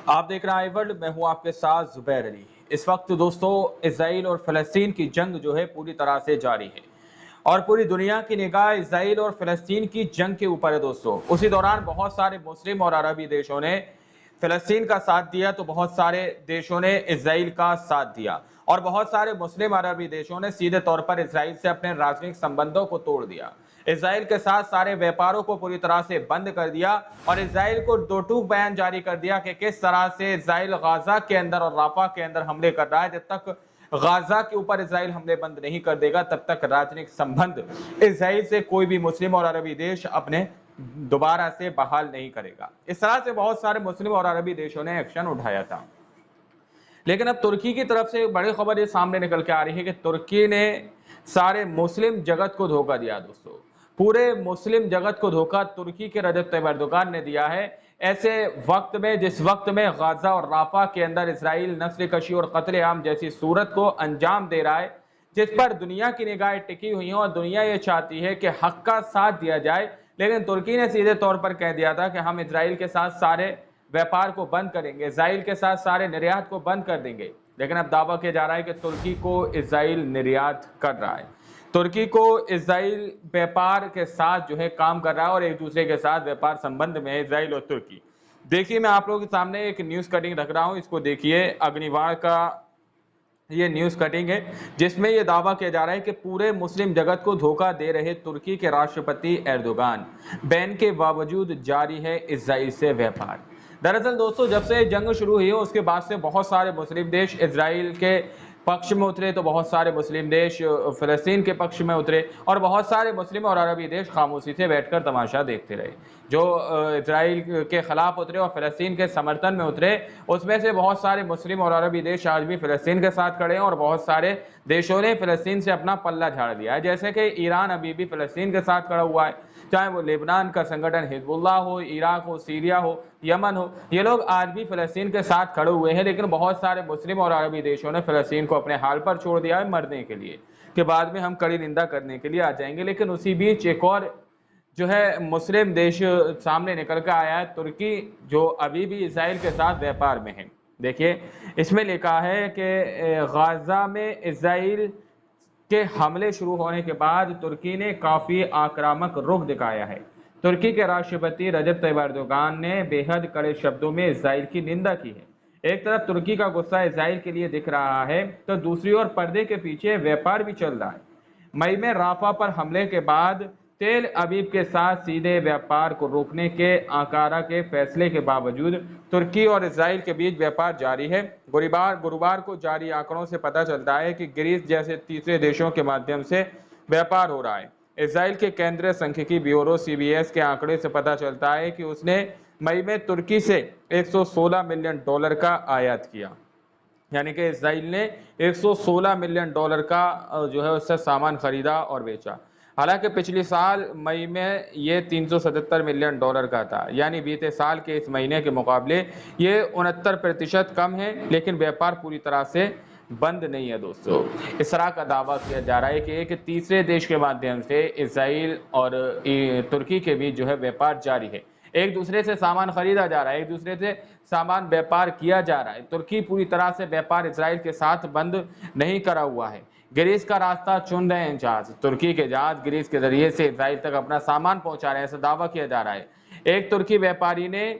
आप देख रहे हैं वर्ल्ड, मैं हूं आपके साथ जुबैर अली। इस वक्त दोस्तों इसराइल और फ़लस्तीन की जंग जो है पूरी तरह से जारी है और पूरी दुनिया की निगाह इसराइल और फ़लस्तीन की जंग के ऊपर है दोस्तों। उसी दौरान बहुत सारे मुस्लिम और अरबी देशों ने फ़लस्तीन का साथ दिया तो बहुत सारे देशों ने इसराइल का साथ दिया और बहुत सारे मुस्लिम अरबी देशों ने सीधे तौर पर इसराइल से अपने राजनीतिक संबंधों को तोड़ दिया। इसराइल के साथ सारे व्यापारों को पूरी तरह से बंद कर दिया और इसराइल को दो टूक बयान जारी कर दिया कि किस तरह से इसराइल गाजा के अंदर और राफा के अंदर हमले कर रहा है। जब तक गाजा के ऊपर इसराइल हमले बंद नहीं कर देगा तब तक राजनीतिक संबंध इसराइल से कोई भी मुस्लिम और अरबी देश अपने दोबारा से बहाल नहीं करेगा। इस तरह से बहुत सारे मुस्लिम और अरबी देशों ने एक्शन उठाया था, लेकिन अब तुर्की की तरफ से बड़ी खबर ये सामने निकल के आ रही है कि तुर्की ने सारे मुस्लिम जगत को धोखा दिया दोस्तों। पूरे मुस्लिम जगत को धोखा तुर्की के रजब तैयब एर्दोगान ने दिया है। ऐसे वक्त में जिस वक्त में गाजा और राफा के अंदर इसराइल नस्ल कशी और कत्लेआम जैसी सूरत को अंजाम दे रहा है, जिस पर दुनिया की निगाहें टिकी हुई हैं और दुनिया ये चाहती है कि हक का साथ दिया जाए, लेकिन तुर्की ने सीधे तौर पर कह दिया था कि हम इसराइल के साथ सारे व्यापार को बंद करेंगे, इसराइल के साथ सारे निर्यात को बंद कर देंगे। लेकिन अब दावा किया जा रहा है कि तुर्की को इसराइल निर्यात कर रहा है, तुर्की को इसराइल व्यापार के साथ जो है काम कर रहा है और एक दूसरे के साथ व्यापार संबंध में है इसराइल और तुर्की। देखिए, मैं आप लोगों के सामने एक न्यूज कटिंग रख रहा हूं, इसको देखिए। अग्निवार का ये न्यूज कटिंग है जिसमें यह दावा किया जा रहा है कि पूरे मुस्लिम जगत को धोखा दे रहे तुर्की के राष्ट्रपति एर्दोगान, बैन के बावजूद जारी है इसराइल से व्यापार। दरअसल दोस्तों, जब से जंग शुरू हुई है उसके बाद से बहुत सारे मुस्लिम देश इसराइल के पक्ष में उतरे तो बहुत सारे मुस्लिम देश फिलिस्तीन के पक्ष में उतरे और बहुत सारे मुस्लिम और अरबी देश खामोशी से बैठकर तमाशा देखते रहे। जो इसराइल के खिलाफ उतरे और फिलिस्तीन के समर्थन में उतरे, उसमें से बहुत सारे मुस्लिम और अरबी देश आज भी फिलिस्तीन के साथ खड़े हैं और बहुत सारे देशों ने फिलिस्तीन से अपना पल्ला झाड़ दिया है। जैसे कि ईरान अभी भी फिलिस्तीन के साथ खड़ा हुआ है, चाहे वो लेबनान का संगठन हिजबुल्लाह हो, इराक हो, सीरिया हो, यमन हो, ये लोग आज भी फिलिस्तीन के साथ खड़े हुए हैं। लेकिन बहुत सारे मुस्लिम और अरबी देशों ने फिलिस्तीन को अपने हाल पर छोड़ दिया है मरने के लिए, कि बाद में हम कड़ी निंदा करने के लिए आ जाएंगे। लेकिन उसी बीच एक और जो है मुस्लिम देश सामने निकल कर आया है, तुर्की, जो अभी भी इसराइल के साथ व्यापार में है। देखिए, इसमें लिखा है कि गाजा में इसराइल के हमले शुरू होने के बाद तुर्की ने काफी आक्रामक रुख दिखाया है। तुर्की के राष्ट्रपति रजब तैयब एर्दोगान ने बेहद कड़े शब्दों में इसराइल की निंदा की है। एक तरफ तुर्की का गुस्सा इसराइल के लिए दिख रहा है तो दूसरी ओर पर्दे के पीछे व्यापार भी चल रहा है। मई में राफा पर हमले के बाद तेल अवीव के साथ सीधे व्यापार को रोकने के अंकारा के फैसले के बावजूद तुर्की और इसराइल के बीच व्यापार जारी है। गुरुवार को जारी आंकड़ों से पता चलता है कि ग्रीस जैसे तीसरे देशों के माध्यम से व्यापार हो रहा है। इसराइल के केंद्रीय सांख्यिकी ब्यूरो CBS के आंकड़े से पता चलता है कि उसने मई में तुर्की से $116 मिलियन का आयात किया, यानी कि इसराइल ने $116 मिलियन का जो है उससे सामान खरीदा और बेचा। हालांकि पिछले साल मई में ये $377 मिलियन का था, यानी बीते साल के इस महीने के मुकाबले ये 69% कम है। लेकिन व्यापार पूरी तरह से बंद नहीं है दोस्तों। इस तरह का दावा किया जा रहा है कि एक तीसरे देश के माध्यम से इसराइल और तुर्की के बीच जो है व्यापार जारी है। एक दूसरे से सामान खरीदा जा रहा है, एक दूसरे से सामान व्यापार किया जा रहा है। तुर्की पूरी तरह से व्यापार इसराइल के साथ बंद नहीं करा हुआ है। ग्रीस का रास्ता चुन रहे हैं जहाज, तुर्की के जहाज ग्रीस के जरिए से इसराइल तक अपना सामान पहुंचा रहे हैं, ऐसा दावा किया जा रहा है। एक तुर्की व्यापारी ने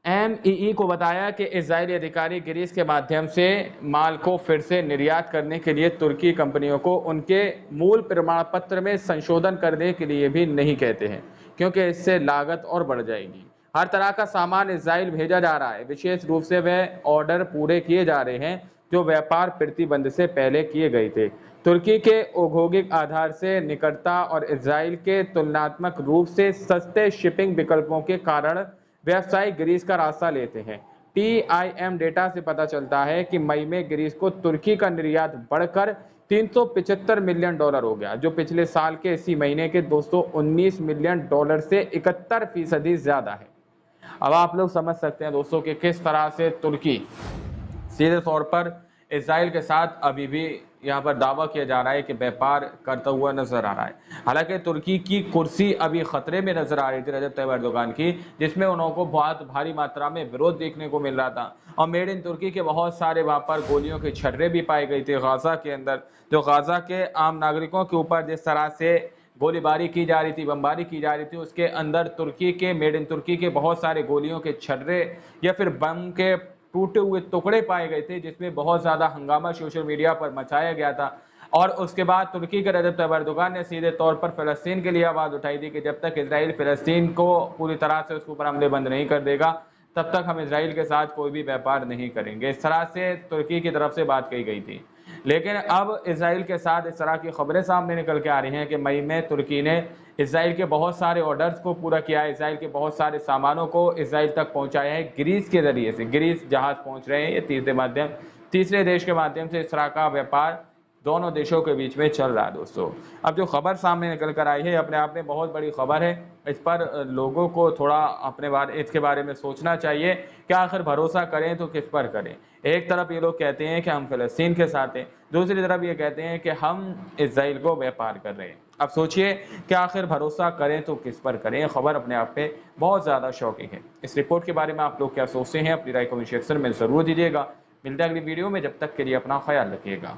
MEE को बताया कि इजरायली अधिकारी ग्रीस के माध्यम से माल को फिर से निर्यात करने के लिए तुर्की कंपनियों को उनके मूल प्रमाण पत्र में संशोधन करने के लिए भी नहीं कहते हैं, क्योंकि इससे लागत और बढ़ जाएगी। हर तरह का सामान इजराइल भेजा जा रहा है, विशेष रूप से वह ऑर्डर पूरे किए जा रहे हैं जो व्यापार प्रतिबंध से पहले किए गए थे। तुर्की के औद्योगिक आधार से निकटता और इजराइल के तुलनात्मक रूप से सस्ते शिपिंग विकल्पों के कारण व्यवसायी ग्रीस का रास्ता लेते हैं। TIM डेटा से पता चलता है कि मई में ग्रीस को तुर्की का निर्यात बढ़कर $375 मिलियन हो गया, जो पिछले साल के इसी महीने के $219 मिलियन से 71% ज्यादा है। अब आप लोग समझ सकते हैं दोस्तों कि किस तरह से तुर्की सीधे तौर पर इसराइल के साथ अभी भी यहाँ पर दावा किया जा रहा है कि व्यापार करता हुआ नजर आ रहा है। हालांकि तुर्की की कुर्सी अभी खतरे में नजर आ रही थी रजब तैयब एर्दोगान की, जिसमें उनको बहुत भारी मात्रा में विरोध देखने को मिल रहा था और मेड इन तुर्की के बहुत सारे वहां पर गोलियों के छर्रे भी पाए गए थे गाजा के अंदर। जो गाजा के आम नागरिकों के ऊपर जिस तरह से गोलीबारी की जा रही थी, बमबारी की जा रही थी, उसके अंदर तुर्की के मेड इन तुर्की के बहुत सारे गोलियों के छर्रे या फिर बम के टूटे हुए टुकड़े पाए गए थे, जिसमें बहुत ज्यादा हंगामा सोशल मीडिया पर मचाया गया था। और उसके बाद तुर्की के रजब तैयब एर्दोगान ने सीधे तौर पर फिलिस्तीन के लिए आवाज उठाई थी कि जब तक इजराइल फिलिस्तीन को पूरी तरह से उसके ऊपर हमले बंद नहीं कर देगा, तब तक हम इजराइल के साथ कोई भी व्यापार नहीं करेंगे। इस तरह से तुर्की की तरफ से बात कही गई थी। लेकिन अब इजराइल के साथ इस तरह की खबरें सामने निकल के आ रही हैं कि मई में तुर्की ने इजराइल के बहुत सारे ऑर्डर्स को पूरा किया है, इजराइल के बहुत सारे सामानों को इजराइल तक पहुंचाया है ग्रीस के जरिए से। ग्रीस जहाज पहुंच रहे हैं, ये तीसरे देश के माध्यम से इस तरह का व्यापार दोनों देशों के बीच में चल रहा है। दोस्तों, अब जो खबर सामने निकल कर आई है अपने आप में बहुत बड़ी खबर है। इस पर लोगों को थोड़ा इसके बारे में सोचना चाहिए कि आखिर भरोसा करें तो किस पर करें। एक तरफ ये लोग कहते हैं कि हम फिलिस्तीन के साथ हैं, दूसरी तरफ ये कहते हैं कि हम इजराइल को व्यापार कर रहे हैं। अब सोचिए कि आखिर भरोसा करें तो किस पर करें। यह खबर अपने आप में बहुत ज़्यादा शॉकिंग है। इस रिपोर्ट के बारे में आप लोग क्या सोचते हैं, अपनी राय कमेंट सेक्शन में ज़रूर दीजिएगा। मिलते हैं अगली वीडियो में, जब तक के लिए अपना ख्याल रखिएगा।